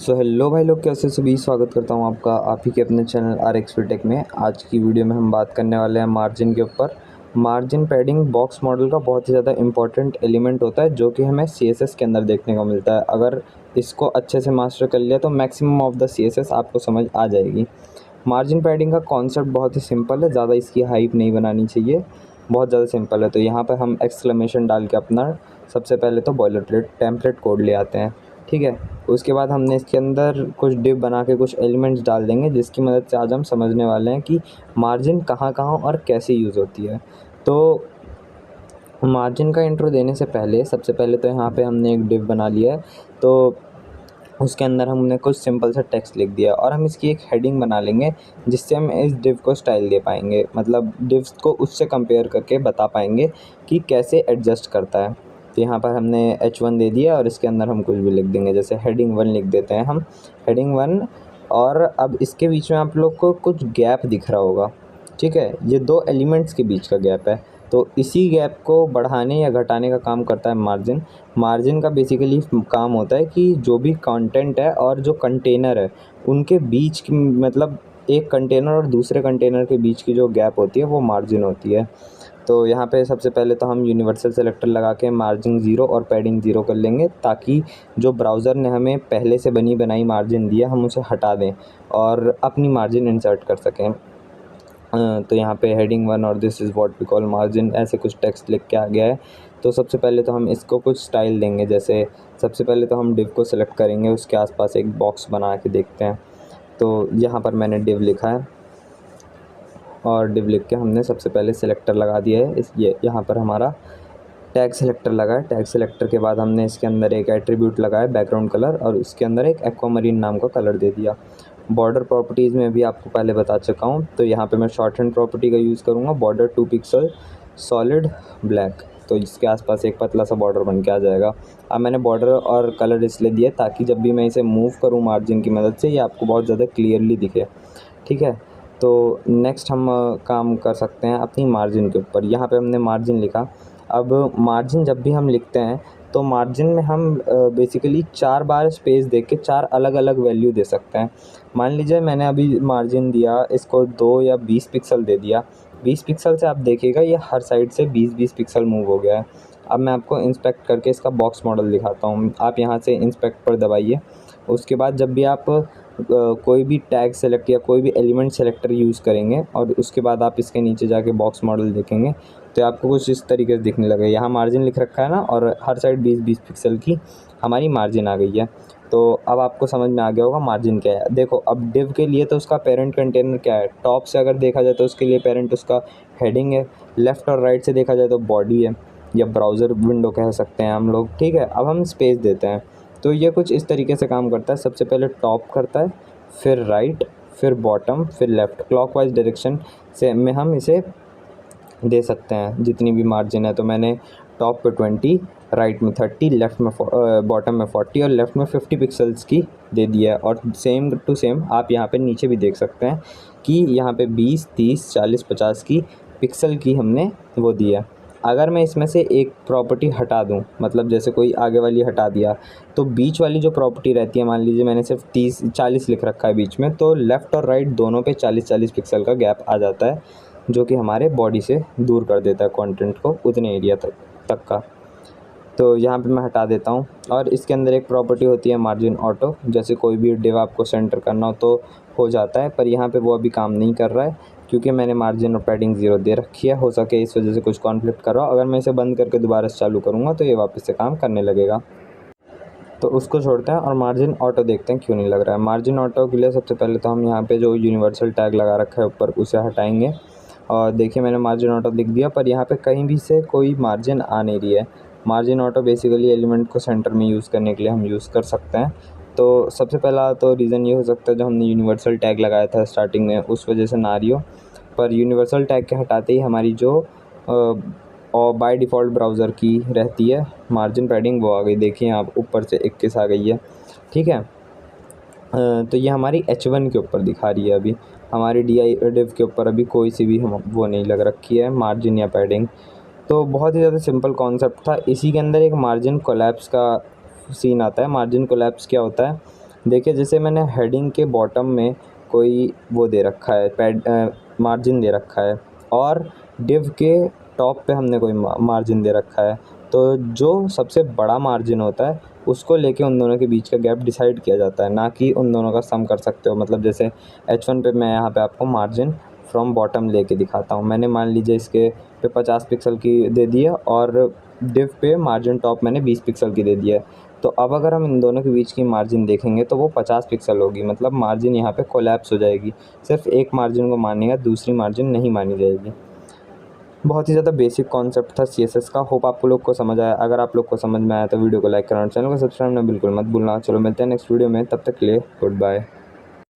So hello भाई लोग, कैसे सभी। स्वागत करता हूँ आपका आप ही के अपने चैनल आर एक्स टेक में। आज की वीडियो में हम बात करने वाले हैं मार्जिन के ऊपर। मार्जिन पैडिंग बॉक्स मॉडल का बहुत ही ज़्यादा इंपॉर्टेंट एलिमेंट होता है, जो कि हमें CSS के अंदर देखने को मिलता है। अगर इसको अच्छे से मास्टर कर लिया तो मैक्सिमम ऑफ द CSS आपको समझ आ जाएगी। मार्जिन पैडिंग का कॉन्सेप्ट बहुत ही सिंपल है, ज़्यादा इसकी हाइप नहीं बनानी चाहिए, बहुत ज़्यादा सिंपल है। तो यहाँ पर हम एक्सक्लेमेशन डाल के अपना सबसे पहले तो बॉयलर प्लेट टेम्पलेट कोड ले आते हैं, ठीक है। उसके बाद हमने इसके अंदर कुछ डिव बना के कुछ एलिमेंट्स डाल देंगे, जिसकी मदद से आज हम समझने वाले हैं कि मार्जिन कहाँ कहाँ और कैसे यूज़ होती है। तो मार्जिन का इंट्रो देने से पहले सबसे पहले तो यहाँ पे हमने एक डिव बना लिया है। तो उसके अंदर हमने कुछ सिंपल सा टेक्स्ट लिख दिया और हम इसकी एक हेडिंग बना लेंगे, जिससे हम इस डिव को स्टाइल दे पाएंगे, मतलब डिव्स को उससे कंपेयर करके बता पाएंगे कि कैसे एडजस्ट करता है। तो यहाँ पर हमने H1 दे दिया और इसके अंदर हम कुछ भी लिख देंगे, जैसे हेडिंग 1 लिख देते हैं हम, हेडिंग 1। और अब इसके बीच में आप लोग को कुछ गैप दिख रहा होगा, ठीक है। ये दो एलिमेंट्स के बीच का गैप है, तो इसी गैप को बढ़ाने या घटाने का काम करता है मार्जिन। मार्जिन का बेसिकली काम होता है कि जो भी कंटेंट है और जो कंटेनर है उनके बीच की, मतलब एक कंटेनर और दूसरे कंटेनर के बीच की जो गैप होती है वो मार्जिन होती है। तो यहाँ पे सबसे पहले तो हम यूनिवर्सल सेलेक्टर लगा के मार्जिन 0 और पैडिंग 0 कर लेंगे, ताकि जो ब्राउज़र ने हमें पहले से बनी बनाई मार्जिन दी है हम उसे हटा दें और अपनी मार्जिन इंसर्ट कर सकें। तो यहाँ पे हेडिंग 1 और this is what we call margin, ऐसे कुछ टेक्स्ट लिख के आ गया है। तो सबसे पहले तो हम इसको कुछ स्टाइल देंगे, जैसे सबसे पहले तो हम डिव को सिलेक्ट करेंगे, उसके आसपास एक बॉक्स बना के देखते हैं। तो यहाँ पर मैंने डिव लिखा है और डिव लिख के हमने सबसे पहले सिलेक्टर लगा दिया है। ये यहाँ पर हमारा टैग सेलेक्टर लगा है। टैग सेलेक्टर के बाद हमने इसके अंदर एक एट्रीब्यूट लगाया बैकग्राउंड कलर, और इसके अंदर एक एक्वामरीन नाम का कलर दे दिया। बॉर्डर प्रॉपर्टीज़ में भी आपको पहले बता चुका हूँ, तो यहाँ पे मैं शॉर्ट हैंड प्रॉपर्टी का यूज़ करूँगा, बॉर्डर 2 पिक्सल सॉलिड ब्लैक। तो इसके आसपास एक पतला सा बॉर्डर बन के आ जाएगा। अब मैंने बॉर्डर और कलर इसलिए दिया ताकि जब भी मैं इसे मूव करूँ मार्जिन की मदद से, ये आपको बहुत ज़्यादा क्लियरली दिखे, ठीक है। तो नेक्स्ट हम काम कर सकते हैं अपनी मार्जिन के ऊपर। यहाँ पे हमने मार्जिन लिखा। अब मार्जिन जब भी हम लिखते हैं तो मार्जिन में हम बेसिकली 4 बार स्पेस दे के 4 अलग अलग वैल्यू दे सकते हैं। मान लीजिए मैंने अभी मार्जिन दिया, इसको 2 या 20 पिक्सल दे दिया। 20 पिक्सल से आप देखिएगा ये हर साइड से 20-20 पिक्सल मूव हो गया है। अब मैं आपको इंस्पेक्ट करके इसका बॉक्स मॉडल दिखाता हूँ। आप यहाँ से इंस्पेक्ट पर दबाइए। उसके बाद जब भी आप कोई भी टैग सेलेक्ट या कोई भी एलिमेंट सेलेक्टर यूज़ करेंगे और उसके बाद आप इसके नीचे जाके बॉक्स मॉडल देखेंगे, तो आपको कुछ इस तरीके से दिखने लगेगा। यहाँ मार्जिन लिख रखा है ना, और हर साइड 20-20 पिक्सल की हमारी मार्जिन आ गई है। तो अब आपको समझ में आ गया होगा मार्जिन क्या है। देखो, अब डिव के लिए तो उसका पेरेंट कंटेनर क्या है, टॉप से अगर देखा जाए तो उसके लिए पेरेंट उसका हेडिंग है, लेफ़्ट और राइट से देखा जाए तो बॉडी है, या ब्राउज़र विंडो कह सकते हैं हम लोग, ठीक है। अब हम स्पेस देते हैं, तो ये कुछ इस तरीके से काम करता है। सबसे पहले टॉप करता है, फिर राइट, फिर बॉटम, फिर लेफ़्ट, क्लॉकवाइज डायरेक्शन से में हम इसे दे सकते हैं जितनी भी मार्जिन है। तो मैंने टॉप पे 20, राइट में 30, लेफ़्ट में बॉटम में 40 और लेफ़्ट में 50 पिक्सल्स की दे दिया है। और सेम टू सेम आप यहाँ पे नीचे भी देख सकते हैं कि यहाँ पे 20, 30, 40, 50 की पिक्सल की हमने वो दी है। अगर मैं इसमें से एक प्रॉपर्टी हटा दूँ, मतलब जैसे कोई आगे वाली हटा दिया, तो बीच वाली जो प्रॉपर्टी रहती है, मान लीजिए मैंने सिर्फ 30-40 लिख रखा है बीच में, तो लेफ़्ट और राइट दोनों पे 40-40 पिक्सल का गैप आ जाता है, जो कि हमारे बॉडी से दूर कर देता है कंटेंट को उतने एरिया तक का। तो यहाँ पे मैं हटा देता हूँ। और इसके अंदर एक प्रॉपर्टी होती है मार्जिन ऑटो, जैसे कोई भी डिव आपको सेंटर करना हो तो हो जाता है, पर यहाँ पे वो अभी काम नहीं कर रहा है, क्योंकि मैंने मार्जिन और पैडिंग 0 दे रखी है। हो सके इस वजह से कुछ कॉन्फ्लिक्ट कर रहा हो। अगर मैं इसे बंद करके दोबारा से चालू करूँगा तो ये वापस से काम करने लगेगा। तो उसको छोड़ते हैं और मार्जिन ऑटो देखते हैं क्यों नहीं लग रहा है। मार्जिन ऑटो के लिए सबसे पहले तो हम यहाँ पे जो यूनिवर्सल टैग लगा रखा है ऊपर, उसे हटाएंगे। और देखिए मैंने मार्जिन ऑटो लिख दिया, पर यहाँ पे कहीं भी से कोई मार्जिन आ नहीं रही है। मार्जिन ऑटो बेसिकली एलिमेंट को सेंटर में यूज़ करने के लिए हम यूज़ कर सकते हैं। तो सबसे पहला तो रीज़न ये हो सकता है, जो हमने यूनिवर्सल टैग लगाया था स्टार्टिंग में, उस वजह से ना आ रही हो। पर यूनिवर्सल टैग के हटाते ही हमारी जो और बाय डिफ़ॉल्ट ब्राउज़र की रहती है मार्जिन पैडिंग, वो आ गई। देखिए आप ऊपर से 21 आ गई है, ठीक है। तो ये हमारी H1 के ऊपर दिखा रही है। अभी हमारी डिव के ऊपर अभी कोई सी भी हम वो नहीं लग रखी है मार्जिन या पैडिंग। तो बहुत ही ज़्यादा सिंपल कॉन्सेप्ट था। इसी के अंदर एक मार्जिन कोलैप्स का सीन आता है। मार्जिन कोलैप्स क्या होता है, देखिए जैसे मैंने हेडिंग के बॉटम में कोई वो दे रखा है मार्जिन दे रखा है, और डिव के टॉप पे हमने कोई मार्जिन दे रखा है। तो जो सबसे बड़ा मार्जिन होता है उसको लेके उन दोनों के बीच का गैप डिसाइड किया जाता है, ना कि उन दोनों का सम कर सकते हो। मतलब जैसे H1 पे मैं यहाँ पे आपको मार्जिन फ्रॉम बॉटम लेके दिखाता हूँ। मैंने मान लीजिए इसके पे 50 पिक्सल की दे दी है, और डिव पे मार्जिन टॉप मैंने 20 पिक्सल की दे दी है। तो अब अगर हम इन दोनों के बीच की मार्जिन देखेंगे तो वो 50 पिक्सल होगी, मतलब मार्जिन यहाँ पे कोलैप्स हो जाएगी। सिर्फ एक मार्जिन को मानेगा, दूसरी मार्जिन नहीं मानी जाएगी। बहुत ही ज़्यादा बेसिक कॉन्सेप्ट था CSS का। होप आपको लोग को समझ आया। अगर आप लोग को समझ में आया तो वीडियो को लाइक करना, चैनल को सब्सक्राइब करना बिल्कुल मत भूलना। चलो मिलते हैं नेक्स्ट वीडियो में, तब तक के लिए गुड बाय।